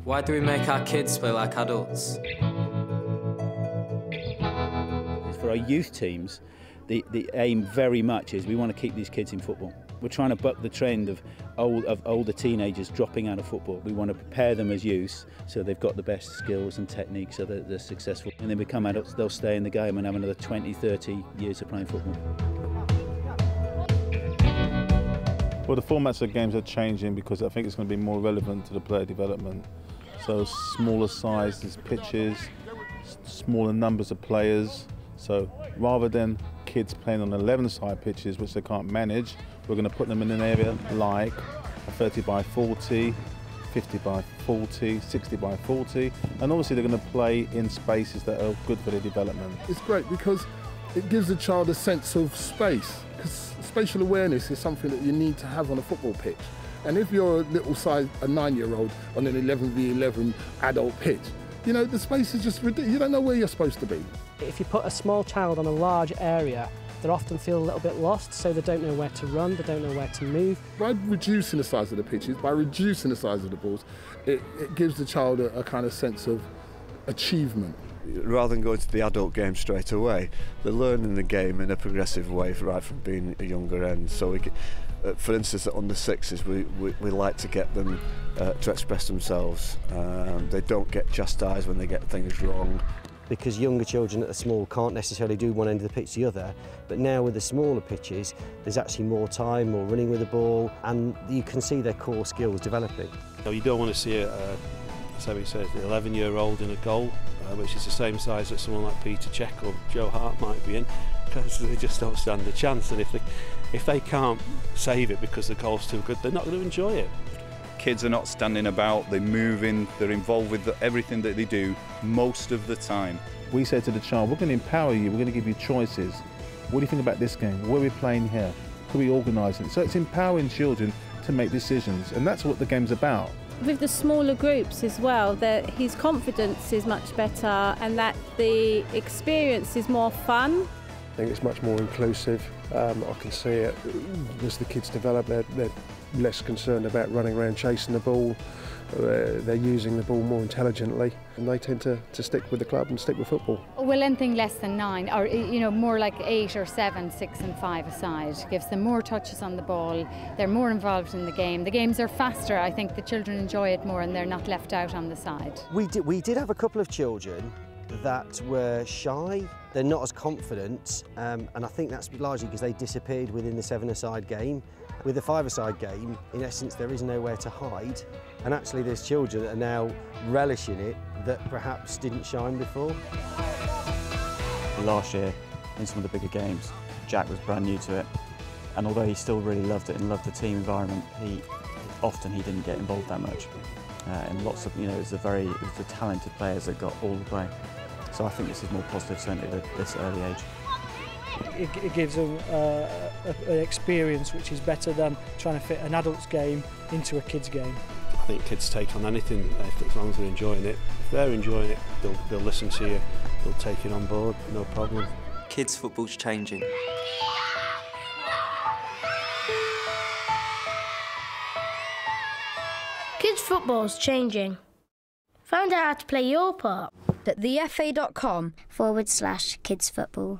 Why do we make our kids play like adults? For our youth teams, the aim very much is we want to keep these kids in football. We're trying to buck the trend of older teenagers dropping out of football. We want to prepare them as youths so they've got the best skills and techniques so that they're successful. When they become adults, they'll stay in the game and have another 20, 30 years of playing football. Well, the formats of games are changing because I think it's going to be more relevant to the player development. So smaller sizes pitches, smaller numbers of players. So rather than kids playing on 11-side pitches, which they can't manage, we're going to put them in an area like a 30 by 40, 50 by 40, 60 by 40, and obviously they're going to play in spaces that are good for their development. It's great because it gives the child a sense of space, because spatial awareness is something that you need to have on a football pitch. And if you're a little size, a 9-year-old on an 11v11 adult pitch, you know, the space is just ridiculous. You don't know where you're supposed to be. If you put a small child on a large area, they often feel a little bit lost, so they don't know where to run, they don't know where to move. By reducing the size of the pitches, by reducing the size of the balls, it gives the child a kind of sense of achievement. Rather than going to the adult game straight away, they're learning the game in a progressive way right from being a younger end. So, for instance, at under 6s, we like to get them to express themselves. They don't get chastised when they get things wrong. Because younger children that are small can't necessarily do one end of the pitch to the other, but now with the smaller pitches, there's actually more time, more running with the ball, and you can see their core skills developing. You don't want to see as Emmy says, the 11-year-old in a goal, which is the same size that someone like Peter Cech or Joe Hart might be in, because they just don't stand a chance. And if they can't save it because the goal's too good, they're not going to enjoy it. Kids are not standing about, they're moving, they're involved with everything that they do most of the time. We say to the child, we're going to empower you, we're going to give you choices. What do you think about this game? What are we playing here? Could we organise it? So it's empowering children to make decisions, and that's what the game's about. With the smaller groups as well, that his confidence is much better and that the experience is more fun. I think it's much more inclusive. I can see it as the kids develop, they're less concerned about running around chasing the ball. They're using the ball more intelligently, and they tend to stick with the club and stick with football. Well, anything less than 9, or more like 8 or 7, 6 and 5 aside, gives them more touches on the ball. They're more involved in the game. The games are faster. I think the children enjoy it more, and they're not left out on the side. We did have a couple of children that were shy. They're not as confident, and I think that's largely because they disappeared within the 7-a-side game. With the 5-a-side game, in essence, there is nowhere to hide, and actually there's children that are now relishing it that perhaps didn't shine before. Last year, in some of the bigger games, Jack was brand new to it, and although he still really loved it and loved the team environment, he didn't get involved that much. And lots of, it was the talented players that got all the play. So I think this is more positive, certainly at this early age. It gives them an experience which is better than trying to fit an adult's game into a kid's game. I think kids take on anything as long as they're enjoying it. If they're enjoying it, they'll listen to you, they'll take it on board, no problem. Kids' football's changing. Kids' football's changing. Find out how to play your part at thefa.com/kidsfootball.